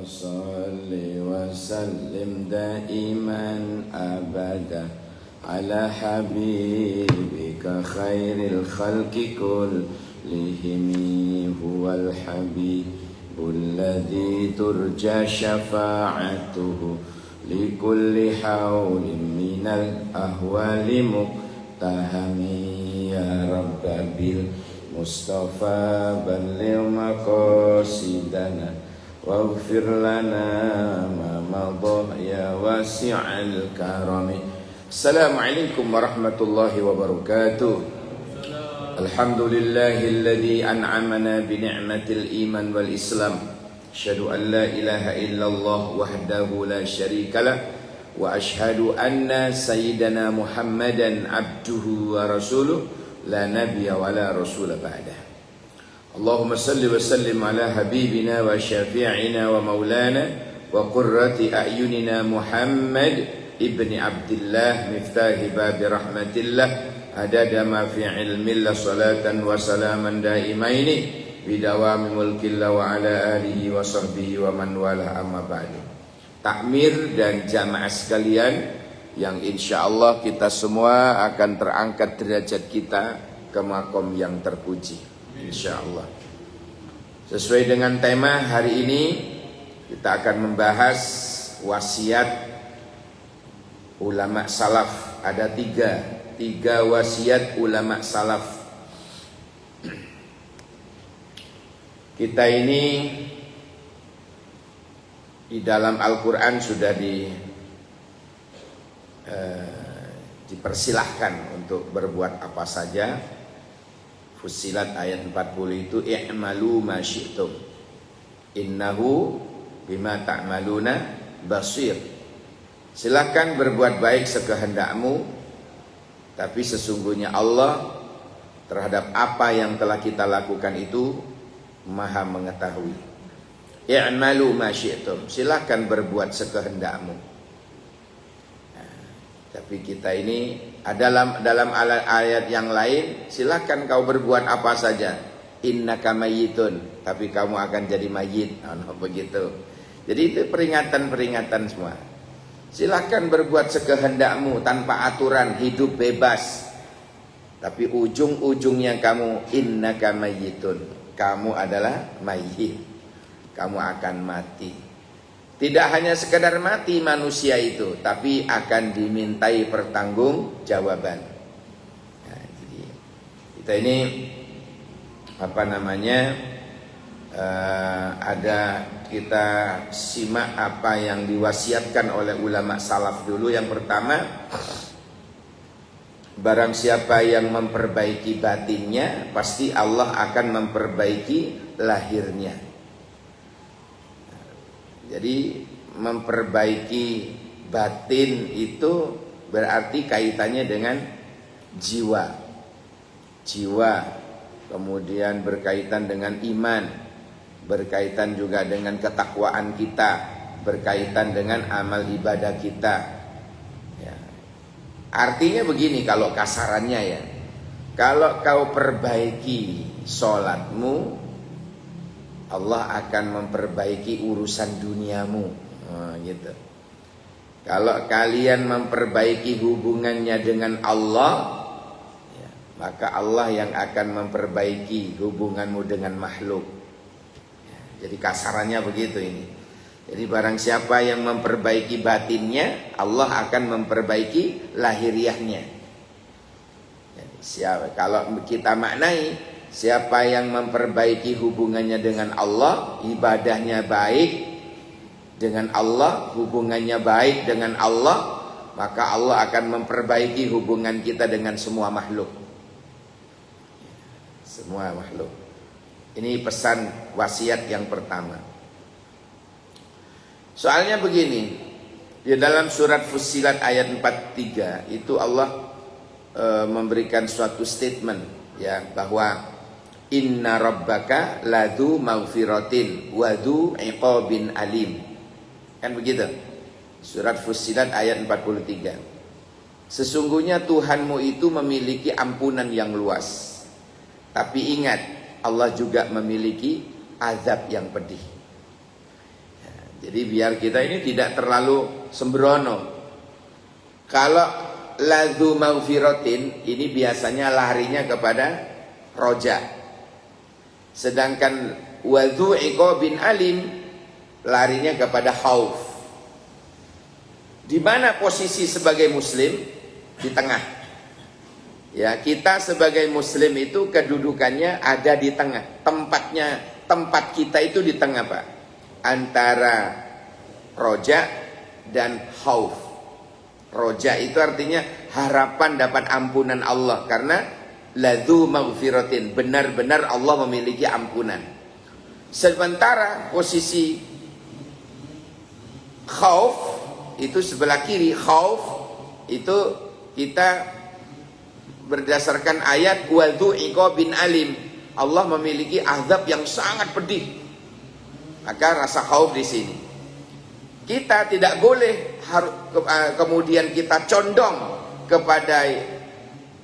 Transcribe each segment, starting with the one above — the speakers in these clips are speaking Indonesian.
صل وسلم دائما أبدا على حبيبك خير الخلق كلهم هو الحبيب الذي ترجى شفاعته لكل حول من الأهوال مقتحم يا رب بالمصطفى بلغ مقاصدنا واغفر لنا ما مضى يا واسع الكرم. Assalamualaikum warahmatullahi wabarakatuh. Alhamdulillahilladzi an'amana bi ni'matil iman wal islam. Asyhadu an la ilaha illallah wahdahu la syarikalah wa asyhadu anna sayyidana Muhammadan abduhu wa rasuluh la nabiyya wa la rasula ba'dah. Allahumma salli wa sallim ala habibina wa syafi'ina wa maulana wa qurrati a'yunina Muhammad ibni Abdillah miftahi babi rahmatillah adada ma fi ilmillah salatan wa salaman daimaini bidawami mulkillah wa ala alihi wa sahbihi wa man wala amma ba'du. Takmir dan jamaah sekalian yang insyaallah kita semua akan terangkat derajat kita ke makom yang terpuji insyaallah. Sesuai dengan tema hari ini kita akan membahas wasiat ulama salaf. Ada tiga wasiat ulama salaf. Kita ini di dalam Al-Quran sudah dipersilahkan untuk berbuat apa saja. Fussilat ayat 40 itu i'malu ma syi'tum innahu bima ta'maluna basir. Silakan berbuat baik sekehendakmu, tapi sesungguhnya Allah terhadap apa yang telah kita lakukan itu Maha mengetahui. I'malu ma syi'tum, silakan berbuat sekehendakmu. Nah, tapi kita ini dalam ayat yang lain, silakan kau berbuat apa saja. Innaka mayyitun, tapi kamu akan jadi mayit. Nah, begitu. Jadi itu peringatan-peringatan semua. Silakan berbuat sekehendakmu tanpa aturan, hidup bebas. Tapi ujung-ujungnya kamu innaka mayyitun. Kamu adalah mayyit. Kamu akan mati. Tidak hanya sekedar mati manusia itu, tapi akan dimintai pertanggungjawaban. Nah, jadi kita ini kita simak apa yang diwasiatkan oleh ulama salaf dulu. Yang pertama, barang siapa yang memperbaiki batinnya, pasti Allah akan memperbaiki lahirnya. Jadi memperbaiki batin itu berarti kaitannya dengan jiwa, kemudian berkaitan dengan iman, berkaitan juga dengan ketakwaan kita, berkaitan dengan amal ibadah kita ya. Artinya begini kalau kasarannya ya, kalau kau perbaiki sholatmu, Allah akan memperbaiki urusan duniamu gitu. Kalau kalian memperbaiki hubungannya dengan Allah ya, maka Allah yang akan memperbaiki hubunganmu dengan makhluk. Jadi kasarannya begitu ini. Jadi barang siapa yang memperbaiki batinnya, Allah akan memperbaiki lahiriahnya. Jadi kalau kita maknai, siapa yang memperbaiki hubungannya dengan Allah, ibadahnya baik dengan Allah, hubungannya baik dengan Allah, maka Allah akan memperbaiki hubungan kita dengan semua makhluk. Semua makhluk. Ini pesan wasiat yang pertama. Soalnya begini, di dalam surat Fussilat ayat 43 itu Allah memberikan suatu statement ya, bahwa inna rabbaka ladzu maghfiratin wa dzu iqabin alim. Kan begitu? Surat Fussilat ayat 43. Sesungguhnya Tuhanmu itu memiliki ampunan yang luas. Tapi ingat, Allah juga memiliki azab yang pedih. Jadi biar kita ini tidak terlalu sembrono. Kalau ladzu maghfiratin ini biasanya larinya kepada roja. Sedangkan wadzu iqabin alim larinya kepada khauf. Di mana posisi sebagai muslim? Di tengah. Ya, kita sebagai muslim itu kedudukannya ada di tengah. Tempat kita itu di tengah, Pak. Antara roja dan khauf. Roja itu artinya harapan dapat ampunan Allah, karena ladzu maghfiratin, benar-benar Allah memiliki ampunan. Sementara posisi khauf itu sebelah kiri. Khauf itu kita berdasarkan ayat wadzu iqabin alim, Allah memiliki azab yang sangat pedih. Maka rasa khauf di sini. Kita tidak boleh kemudian kita condong kepada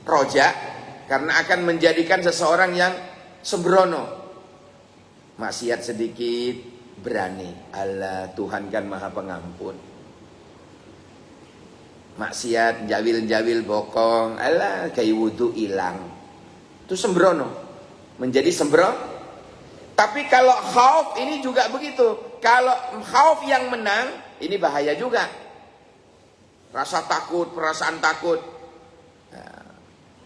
roja, karena akan menjadikan seseorang yang sembrono. Maksiat sedikit berani, Allah Tuhan kan Maha Pengampun. Maksiat jawil-jawil bokong, Allah kayak wudu hilang. Itu sembrono, menjadi sembrono. Tapi kalau khauf ini juga begitu. Kalau khauf yang menang, ini bahaya juga. Rasa takut, perasaan takut. Nah,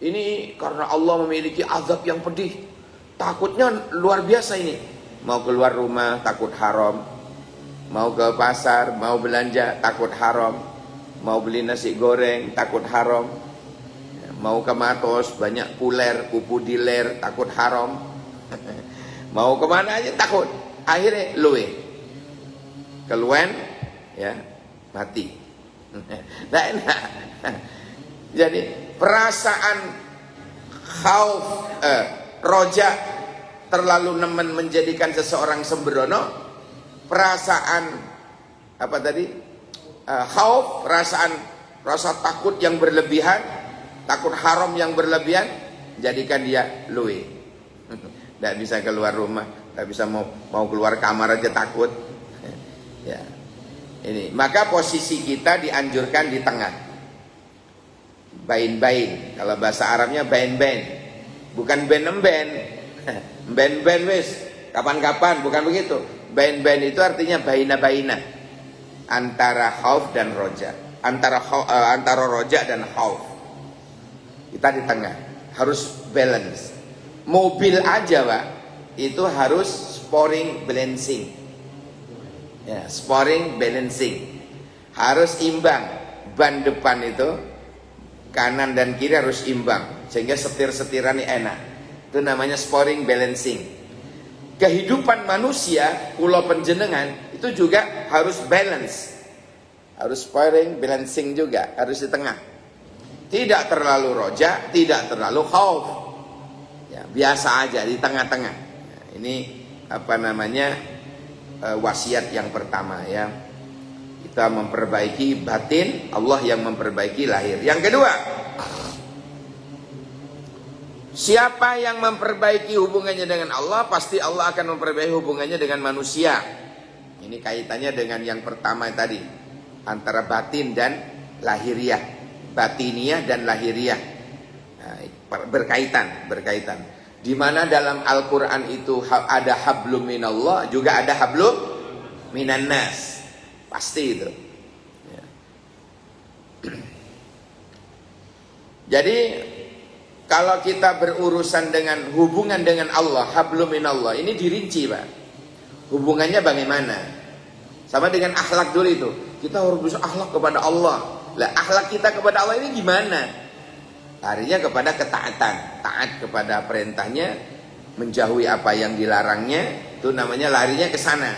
ini karena Allah memiliki azab yang pedih. Takutnya luar biasa ini. Mau keluar rumah takut haram. Mau ke pasar, mau belanja takut haram. Mau beli nasi goreng takut haram. Mau ke Matos banyak puler, kupu diler takut haram. Mau kemana aja takut. Akhirnya luwe. Keluwen ya mati. Nah, enak. Jadi perasaan khauf roja terlalu nemen menjadikan seseorang sembrono. Perasaan apa tadi? Khauf, rasa takut yang berlebihan, takut haram yang berlebihan, jadikan dia luwe. Tidak bisa keluar rumah, tidak bisa mau keluar kamar aja takut. Ya, ini maka posisi kita dianjurkan di tengah. Bain-bain, kalau bahasa Arabnya bain-bain, bukan ben-ben, ben-ben wis, kapan-kapan, bukan begitu. Bain-bain itu artinya baina-baina, antara khauf dan roja, antara roja dan khauf. Kita di tengah, harus balance. Mobil aja, Pak, itu harus sporing balancing. Ya, sporing balancing. Harus imbang. Ban depan itu kanan dan kiri harus imbang sehingga setir-setiran ini enak. Itu namanya sporing balancing. Kehidupan manusia, kula panjenengan itu juga harus balance. Harus sporing balancing juga, harus di tengah. Tidak terlalu roja, tidak terlalu khauf. Ya, biasa aja di tengah-tengah. Nah, ini apa namanya wasiat yang pertama ya. Kita memperbaiki batin, Allah yang memperbaiki lahir. Yang kedua, siapa yang memperbaiki hubungannya dengan Allah, pasti Allah akan memperbaiki hubungannya dengan manusia. Ini kaitannya dengan yang pertama tadi, antara batin dan lahiriah, batiniah dan lahiriah. Berkaitan. Di mana dalam Al-Qur'an itu ada hablum minallah, juga ada hablum minannas. Pasti itu. Ya. Jadi kalau kita berurusan dengan hubungan dengan Allah, hablum minallah, ini dirinci, Pak. Hubungannya bagaimana? Sama dengan akhlak dulu itu. Kita harus bisa akhlak kepada Allah. Lah, akhlak kita kepada Allah ini gimana? Larinya kepada ketaatan, taat kepada perintahnya, menjauhi apa yang dilarangnya, itu namanya larinya ke sana.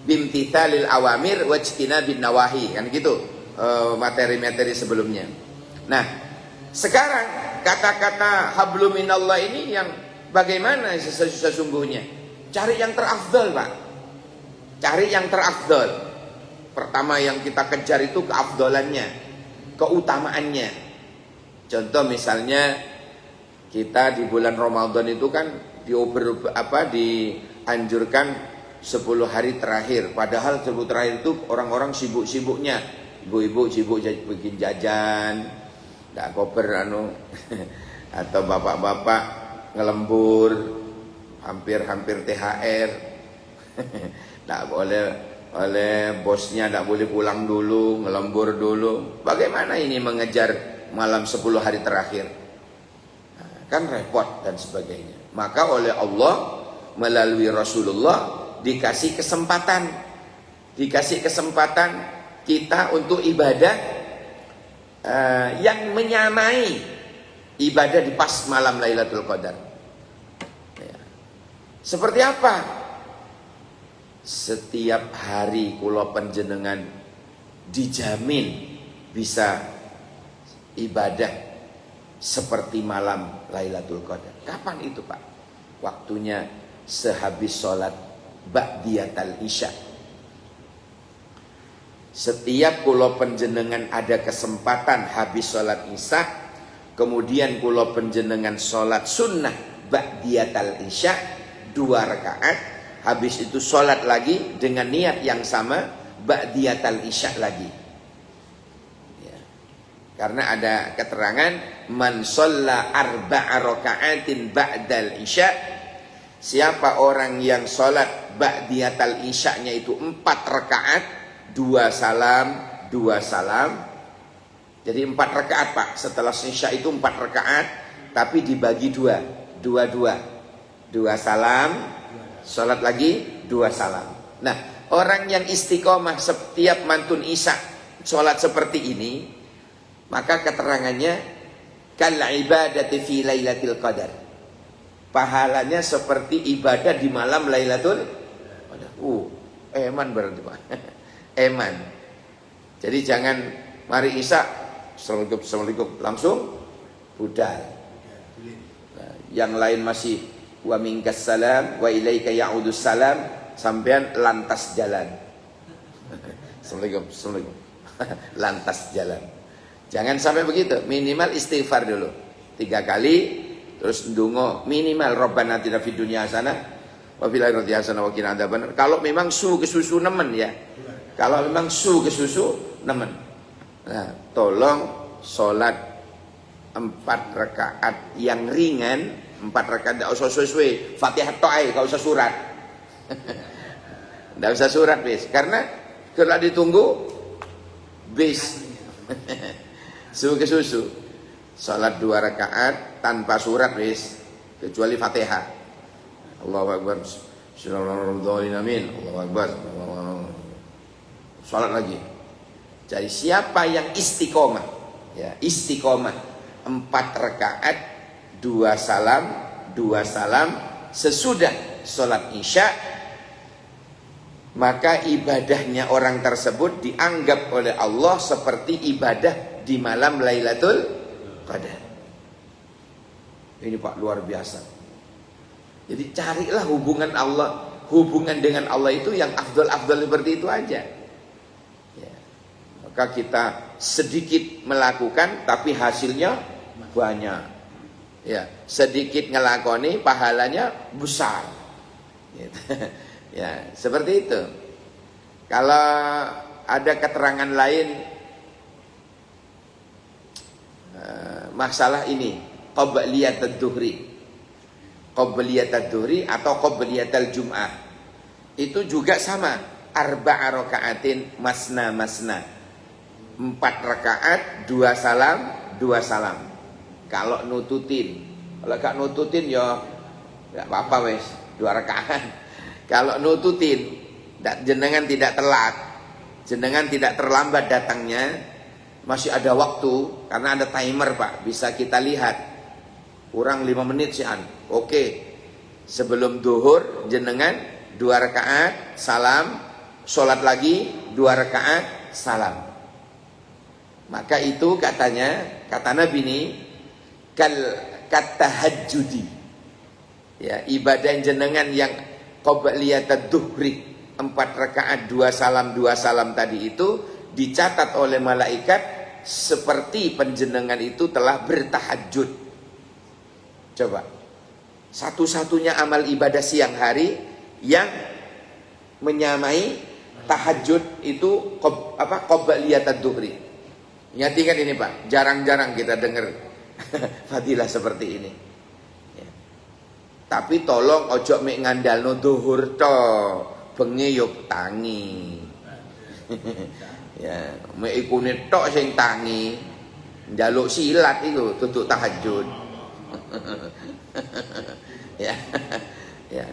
Bimtithalil awamir wajtinabin nawahi, kan gitu materi-materi sebelumnya. Nah, sekarang kata-kata hablum minallah ini yang bagaimana sesungguhnya? Cari yang terafdal, Pak. Cari yang terafdal. Pertama yang kita kejar itu keafdalannya, keutamaannya. Contoh misalnya kita di bulan Ramadan itu kan dianjurkan 10 hari terakhir. Padahal 10 terakhir itu orang-orang sibuk-sibuknya. Ibu-ibu sibuk bikin jajan, ndak koper atau bapak-bapak ngelembur, hampir THR. Ndak boleh oleh bosnya, ndak boleh pulang dulu, ngelembur dulu. Bagaimana ini mengejar malam 10 hari terakhir? Kan repot dan sebagainya. Maka oleh Allah melalui Rasulullah dikasih kesempatan kita untuk ibadah yang menyamai ibadah di pas malam Lailatul Qadar. Ya. Seperti apa? Setiap hari kula panjenengan dijamin bisa ibadah seperti malam Lailatul Qadar. Kapan itu, Pak? Waktunya sehabis sholat ba'diyatal isya. Setiap kula panjenengan ada kesempatan habis sholat isya, kemudian kula panjenengan sholat sunnah ba'diyatal isya 2 rakaat, habis itu sholat lagi dengan niat yang sama ba'diyatal isya lagi. Ya. Karena ada keterangan man shalla 4 rakaatin ba'dal isya, siapa orang yang sholat ba'diyatal isya-nya itu 4 rakaat, 2 salam, 2 salam. Jadi 4 rakaat, Pak. Setelah isya itu 4 rakaat, tapi dibagi 2. 2 salam, sholat lagi 2 salam. Nah, orang yang istiqomah setiap mantun isya sholat seperti ini, maka keterangannya kal ibadati fi lailatul qadar. Pahalanya seperti ibadah di malam Lailatul Qadar. Eman berarti, Pak. Eman. Jadi jangan mari isya Assalamualaikum langsung budal. Nah, yang lain masih wa minkas salam wa ilaika ya'udus salam, sampean lantas jalan. Assalamualaikum. Lantas jalan. Jangan sampai begitu. Minimal istighfar dulu 3 kali, terus ndonga minimal Rabbana atina fid dunya hasanah wa fil akhirati hasanah wa qina adzabannar. Kalau memang su ke susu nemen ya. Kalau memang su ke susu nemen. Nah, tolong sholat 4 rakaat yang ringan, 4 rakaat enggak usah suwe-suwe, Fatihah tok ae, enggak usah surat. Enggak usah surat wis, karena kalau ditunggu bis. Su ke susu. Salat 2 rakaat tanpa surat wis, kecuali Fatihah. Allahu Akbar. Bismillahirrahmanirrahim. Allahu Akbar. Salat lagi. Jadi siapa yang istiqomah, ya, istiqomah 4 rakaat 2 salam sesudah salat isya, maka ibadahnya orang tersebut dianggap oleh Allah seperti ibadah di malam Lailatul Qadar. Ini, Pak, luar biasa. Jadi carilah hubungan dengan Allah itu yang afdal seperti itu aja. Ya. Maka kita sedikit melakukan tapi hasilnya banyak. Ya, sedikit ngelakoni pahalanya besar. Gitu. Ya, seperti itu. Kalau ada keterangan lain masalah ini, qabliyatad duhri atau qabliyatal jum'ah, itu juga sama, 4 rakaatin masna 4 rakaat 2 salam. Kalau nututin, kalau gak nututin ya gak apa-apa wes, 2 rakaat. Kalau nututin, jenengan tidak telat, jenengan tidak terlambat datangnya, masih ada waktu, karena ada timer, Pak, bisa kita lihat. Kurang 5 menit sih, oke. Sebelum duhur jenengan 2 rakaat salam, sholat lagi 2 rakaat salam. Maka itu katanya, kata Nabi ini katahajjudi. Ya, ibadah jenengan yang qabliyatad duhri 4 rakaat 2 salam tadi itu dicatat oleh malaikat seperti penjenengan itu telah bertahajud. Coba, satu-satunya amal ibadah siang hari yang menyamai tahajud itu qobliyatad duhri. Ingat ini Pak, jarang-jarang kita dengar fadilah seperti ini. Ya. Tapi tolong ojo mek ngandalno dhuhur to, bengi yo tangi. Ya, mek ikune tok sing tangi, njaluk silat iku tutuk tahajud. Ya. Ya.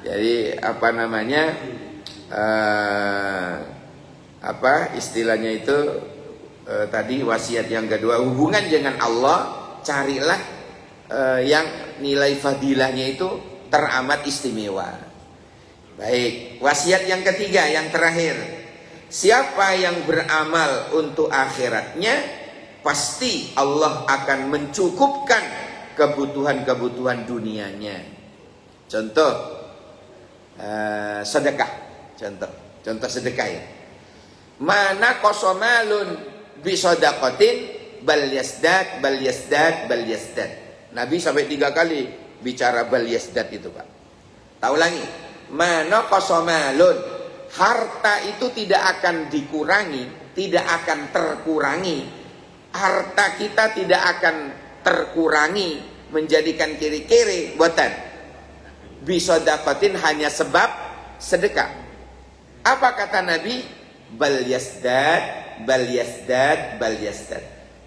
Jadi apa namanya? Istilahnya itu tadi wasiat yang kedua, hubungan dengan Allah, carilah yang nilai fadilahnya itu teramat istimewa. Baik, wasiat yang ketiga, yang terakhir, siapa yang beramal untuk akhiratnya, pasti Allah akan mencukupkan kebutuhan-kebutuhan dunianya. Contoh sedekah, contoh sedekah ya. Mana kosomalun bisodaqatin bal yasdad. Nabi sampai 3 kali bicara bal yasdad itu Pak. Tak ulangi. Mana kosomalun, harta itu tidak akan dikurangi, tidak akan terkurangi. Harta kita tidak akan terkurangi menjadikan kiri-kiri buatan. Bisodaqatin hanya sebab sedekah. Apa kata Nabi? Bal yasdad.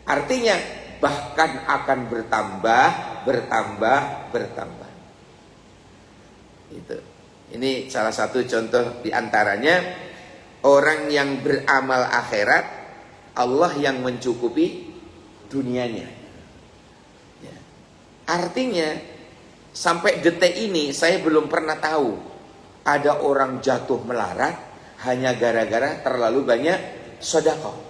Artinya bahkan akan bertambah. Itu. Ini salah satu contoh diantaranya orang yang beramal akhirat, Allah yang mencukupi dunianya. Ya. Artinya sampai detik ini saya belum pernah tahu ada orang jatuh melarat hanya gara-gara terlalu banyak sedekah.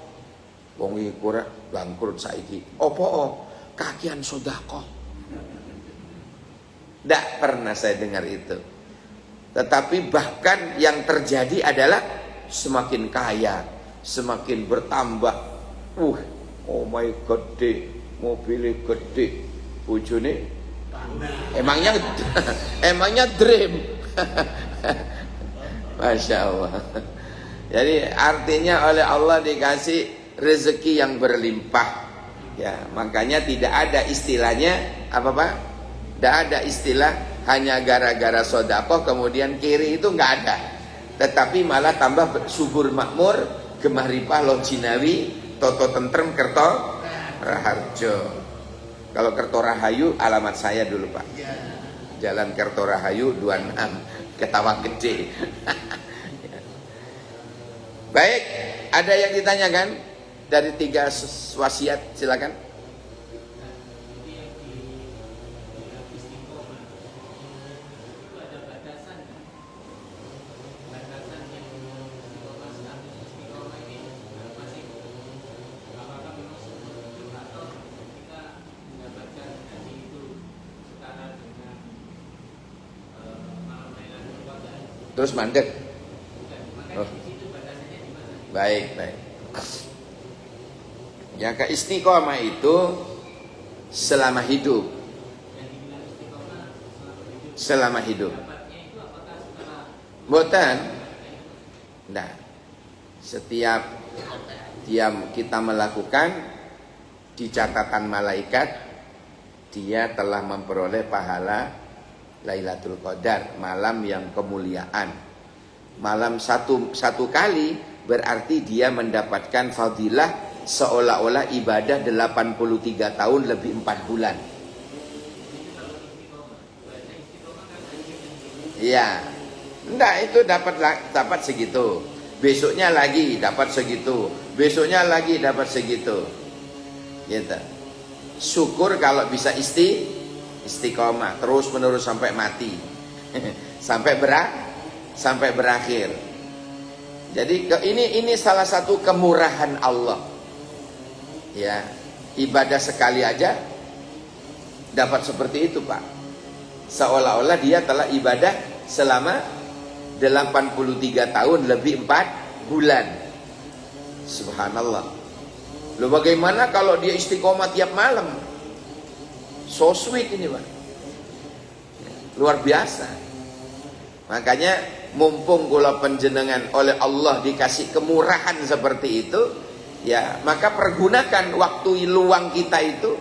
Wong iku bangkrut saiki. Opo kakian sedekah. Tidak pernah saya dengar itu. Tetapi bahkan yang terjadi adalah semakin kaya, semakin bertambah. Oh my god, mobilnya gede, bojone emangnya dream. Masya Allah. Jadi artinya oleh Allah dikasih rezeki yang berlimpah. Ya, makanya tidak ada istilahnya apa Pak? Tidak ada istilah hanya gara-gara sedekah kemudian kiri itu nggak ada. Tetapi malah tambah subur makmur, gemah ripah lojinawi, toto tentrem kerto raharjo. Kalau Kerto Rahayu alamat saya dulu Pak. Jalan Kerto Rahayu 26 Ketawa Gede. Baik, ada yang ditanyakan dari 3 wasiat, silakan. Terus mandek. Oh. Baik. Yang keistiqomah itu selama hidup. Selama hidup. Boten. Nah, setiap kita melakukan di catatan malaikat dia telah memperoleh pahala Lailatul Qadar, malam yang kemuliaan. Malam satu kali berarti dia mendapatkan fadilah seolah-olah ibadah 83 tahun lebih 4 bulan. Iya. Enggak, itu dapat segitu. Besoknya lagi dapat segitu. Besoknya lagi dapat segitu. Gitu. Syukur kalau bisa istiqomah terus menerus sampai mati. sampai berakhir. Jadi ini salah satu kemurahan Allah. Ya, ibadah sekali aja dapat seperti itu, Pak. Seolah-olah dia telah ibadah selama 83 tahun lebih 4 bulan. Subhanallah. Loh, bagaimana kalau dia istiqomah tiap malam? So sweet ini, Pak. Luar biasa. Makanya mumpung kula panjenengan oleh Allah dikasih kemurahan seperti itu, ya maka pergunakan waktu luang kita itu.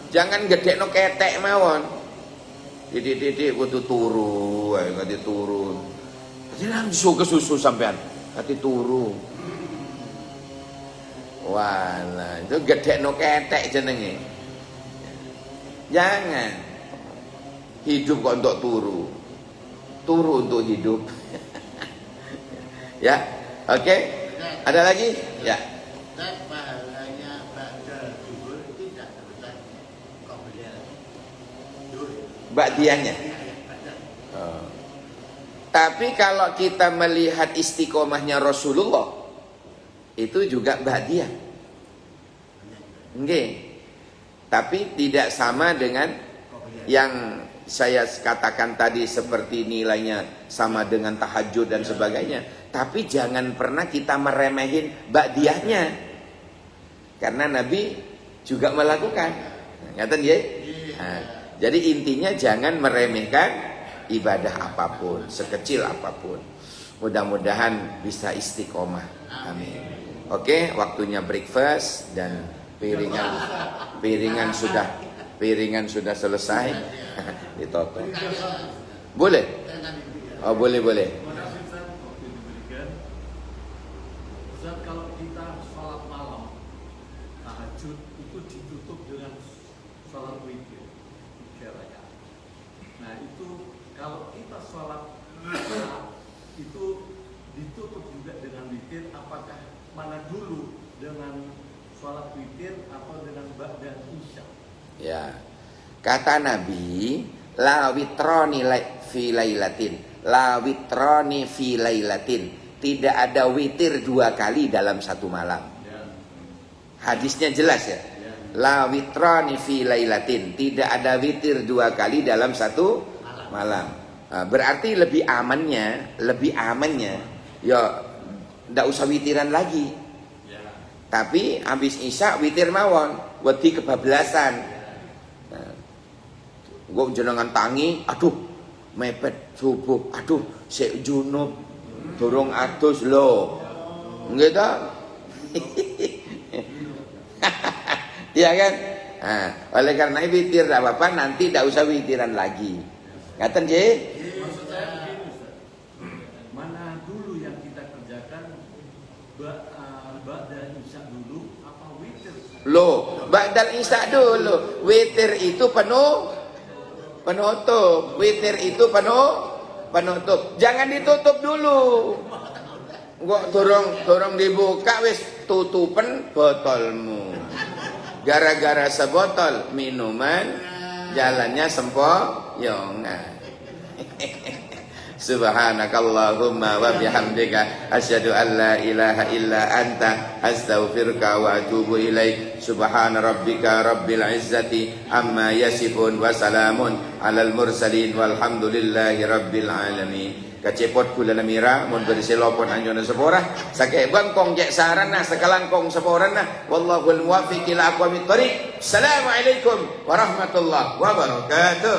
Jangan gedekno ketek mawon. Didik kudu turu, ayo kate turu. Jadi langsung ke susu sampean, kate turu. Walah, itu gedekno ketek jenenge. Jangan. Hidup kok untuk turu. Turu untuk hidup. Ya, oke. Ada lagi? Ya. Pahalanya ba'da zuhur tidak terletak qobliyah. Ba'diyahnya. Oh. Tapi kalau kita melihat istiqomahnya Rasulullah, itu juga ba'diyah. Nggih. Tapi tidak sama dengan yang saya katakan tadi seperti nilainya sama dengan tahajud dan sebagainya. Tapi jangan pernah kita meremehin ba'diyahnya. Karena Nabi juga melakukan. Ngaten ya? Nah, jadi intinya jangan meremehkan ibadah apapun, sekecil apapun. Mudah-mudahan bisa istiqomah. Amin. Oke, waktunya breakfast dan piringan sudah selesai. Ditoto. Boleh? Oh, boleh. Ustaz, kalau kita sholat malam tahajud itu ditutup dengan sholat witir 3 rakaat. Nah itu kalau kita sholat itu ditutup juga dengan witir, apakah mana dulu dengan sholat witir atau dengan ba'da isya? Ya. Kata Nabi, la witroni fi lailatin. La witroni fi lailatin. Tidak ada witir 2 kali dalam satu malam. Hadisnya jelas ya. La witroni fi lailatin. Tidak ada witir 2 kali dalam satu malam. Nah, berarti lebih amannya ya ndak usah witiran lagi. Tapi habis isya witir mawon, wedi kebablasan. Gue jenengan tangi, aduh mepet subuh, aduh sik junub durung adus lho. Nggih ta? Iya kan? Nah, oleh karena witir tidak apa-apa, nanti tidak usah witiran lagi. Ngaten nggih? Maksud saya begini Ustaz, mana dulu yang kita kerjakan, ba'da isya dulu apa witir? Loh, ba'dal isya dulu. Witir itu penutup. Witir itu penutup. Jangan ditutup dulu. Kok dorong dibuka wis tutupen botolmu. Gara-gara sebotol minuman jalannya sempoyongan. Subhanakallahumma wa bihamdika asyhadu an la ilaha illa anta astaghfiruka wa atubu ilaik. Subhana rabbika rabbil izzati amma yasifun wa salamun alal mursalin walhamdulillahi rabbil alamin. Kacepot kula namira mun berselopon anjona seporah sake bangkong jek sarana sekalangkong seporana wallahul muwaffiq ila aqwamit thoriq. Assalamualaikum warahmatullahi wabarakatuh.